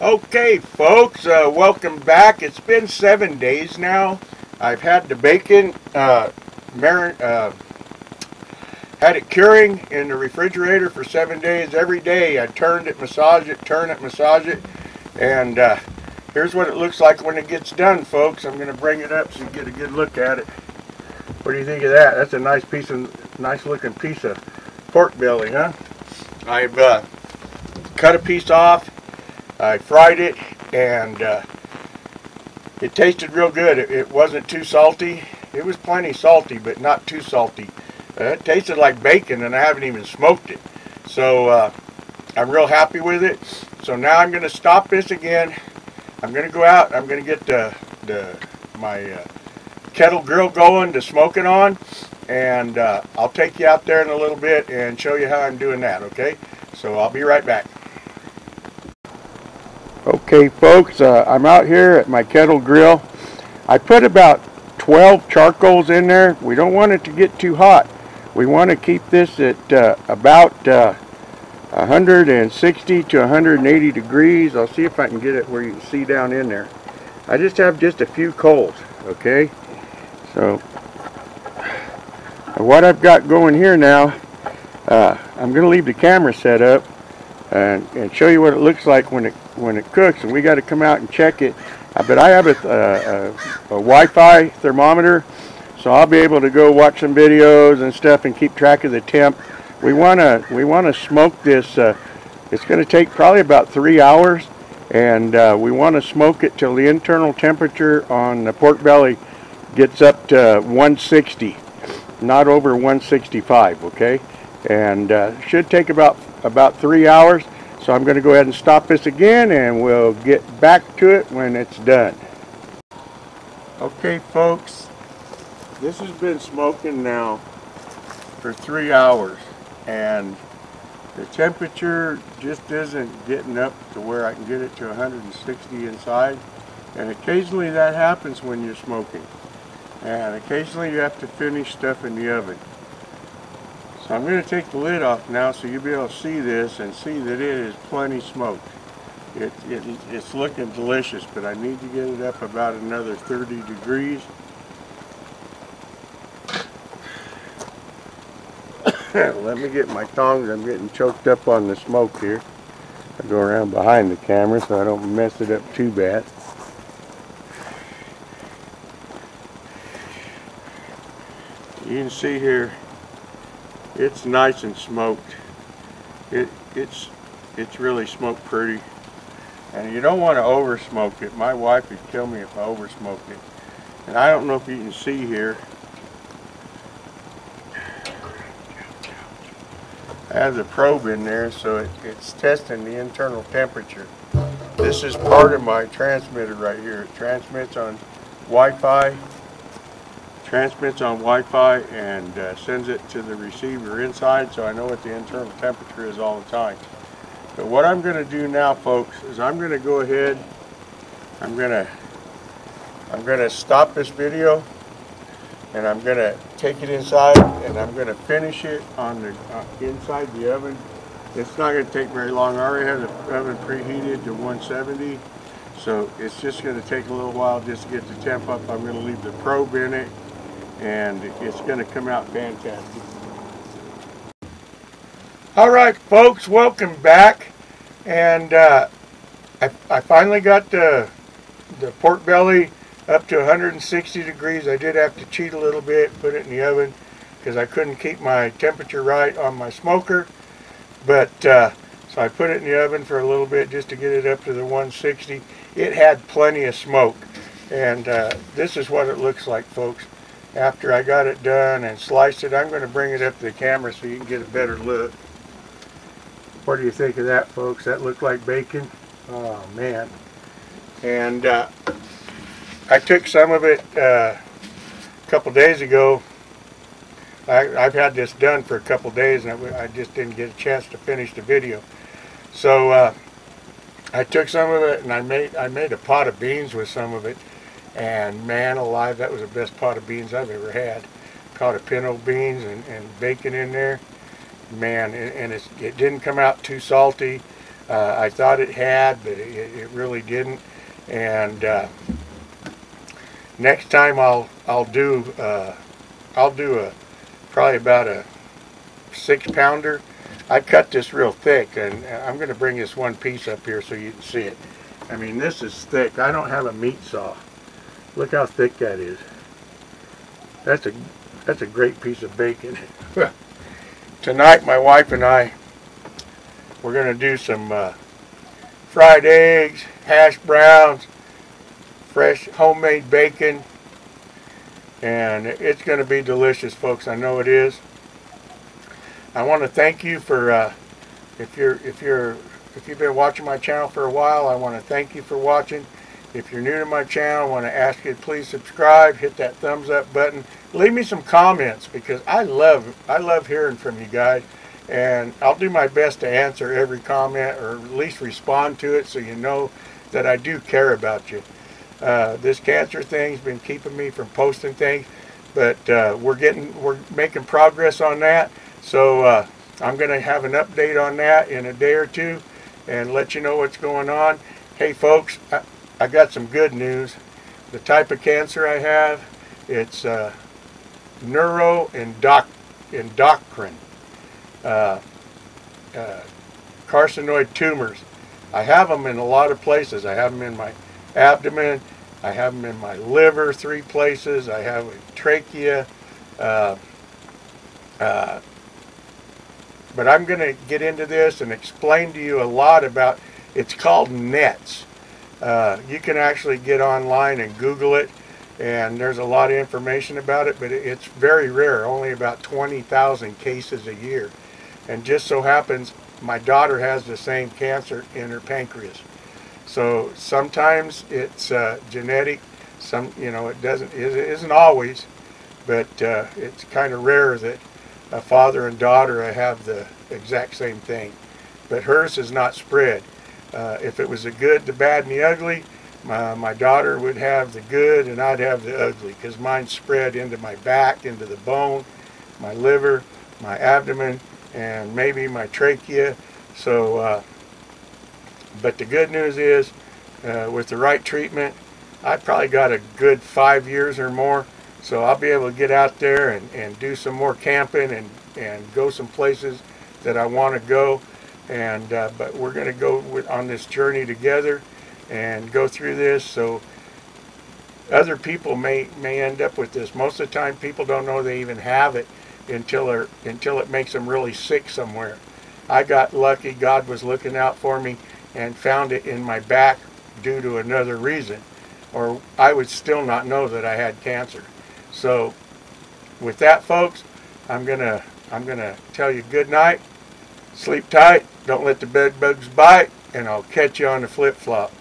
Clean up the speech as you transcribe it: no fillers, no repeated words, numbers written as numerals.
Okay, folks, welcome back. It's been 7 days now. I've had the bacon, had it curing in the refrigerator for 7 days. Every day I turned it, massage it, turn it, massage it, and here's what it looks like when it gets done, folks. I'm going to bring it up so you get a good look at it. What do you think of that? That's a nice looking piece of pork belly, huh? I've cut a piece off. I fried it, and it tasted real good. It wasn't too salty. It was plenty salty, but not too salty. It tasted like bacon, and I haven't even smoked it. So I'm real happy with it. So now I'm going to stop this again. I'm going to go out. I'm going to get my kettle grill going to smoke it on, and I'll take you out there in a little bit and show you how I'm doing that, okay? So I'll be right back. Okay, folks, I'm out here at my kettle grill. I put about 12 charcoals in there. We don't want it to get too hot. We want to keep this at about 160 to 180 degrees. I'll see if I can get it where you can see down in there. I just have just a few coals, okay? So what I've got going here now, I'm going to leave the camera set up and show you what it looks like when it cooks, and we got to come out and check it. But I have a Wi-Fi thermometer, so I'll be able to go watch some videos and stuff and keep track of the temp. We wanna smoke this. It's going to take probably about 3 hours, and we want to smoke it till the internal temperature on the pork belly gets up to 160, not over 165. Okay, and should take about 3 hours. So I'm going to go ahead and stop this again, and we'll get back to it when it's done. Okay, folks, this has been smoking now for 3 hours, and the temperature just isn't getting up to where I can get it to 160 inside. And occasionally that happens when you're smoking, and occasionally you have to finish stuff in the oven. So I'm going to take the lid off now so you'll be able to see this and see that it is plenty smoked. It's looking delicious, but I need to get it up about another 30 degrees. Let me get my tongs. I'm getting choked up on the smoke here. I go around behind the camera so I don't mess it up too bad. You can see here, it's nice and smoked. It's really smoked pretty, and you don't want to over smoke it. My wife would kill me if I over smoked it. And I don't know if you can see here, I have the probe in there, so it's testing the internal temperature. This is part of my transmitter right here. It transmits on Wi-Fi. And sends it to the receiver inside, so I know what the internal temperature is all the time. But what I'm going to do now, folks, is I'm going to go ahead. I'm going to stop this video, and I'm going to take it inside, and I'm going to finish it on the inside the oven. It's not going to take very long. I already have the oven preheated to 170, so it's just going to take a little while just to get the temp up. I'm going to leave the probe in it, and it's going to come out fantastic. Alright, folks, welcome back. And I finally got the pork belly up to 160 degrees. I did have to cheat a little bit, put it in the oven, because I couldn't keep my temperature right on my smoker. But so I put it in the oven for a little bit just to get it up to the 160. It had plenty of smoke, and this is what it looks like, folks. After I got it done and sliced it, I'm going to bring it up to the camera so you can get a better look. What do you think of that, folks? That looked like bacon? Oh, man. And I took some of it a couple days ago. I've had this done for a couple days, and I just didn't get a chance to finish the video. So I took some of it, and I made a pot of beans with some of it. And man alive, that was the best pot of beans I've ever had. Caught a pinto beans and bacon in there. Man, and it didn't come out too salty. I thought it had, but it really didn't. And next time I'll do probably about a 6-pounder. I cut this real thick, and I'm going to bring this one piece up here so you can see it. I mean, this is thick. I don't have a meat saw. Look how thick that is. That's a great piece of bacon. Tonight, my wife and I, we're going to do some fried eggs, hash browns, fresh homemade bacon, and it's going to be delicious, folks. I know it is. I want to thank you for if you've been watching my channel for a while. I want to thank you for watching. If you're new to my channel, I want to ask you to please subscribe, hit that thumbs up button, leave me some comments, because I love hearing from you guys, and I'll do my best to answer every comment, or at least respond to it, so you know that I do care about you. This cancer thing's been keeping me from posting things, but we're making progress on that. So I'm going to have an update on that in a day or two and let you know what's going on. Hey folks, I got some good news. The type of cancer I have, it's neuroendocrine carcinoid tumors. I have them in a lot of places. I have them in my abdomen. I have them in my liver, 3 places. I have a trachea. But I'm going to get into this and explain to you a lot about, it's called NETs. You can actually get online and Google it, and there's a lot of information about it, but it's very rare, only about 20,000 cases a year. And just so happens my daughter has the same cancer in her pancreas. So sometimes it's genetic, it isn't always, but it's kind of rare that a father and daughter have the exact same thing. But hers is not spread. If it was the good, the bad, and the ugly, my daughter would have the good and I'd have the ugly, because mine spread into my back, into the bone, my liver, my abdomen, and maybe my trachea. So, but the good news is, with the right treatment, I've probably got a good 5 years or more. So I'll be able to get out there and do some more camping and go some places that I want to go. And but we're going to go on this journey together and go through this. So other people may end up with this. Most of the time, people don't know they even have it until it makes them really sick somewhere. I got lucky. God was looking out for me and found it in my back due to another reason, or I would still not know that I had cancer. So with that, folks, I'm gonna tell you good night. Sleep tight. Don't let the bed bugs bite, and I'll catch you on the flip-flop.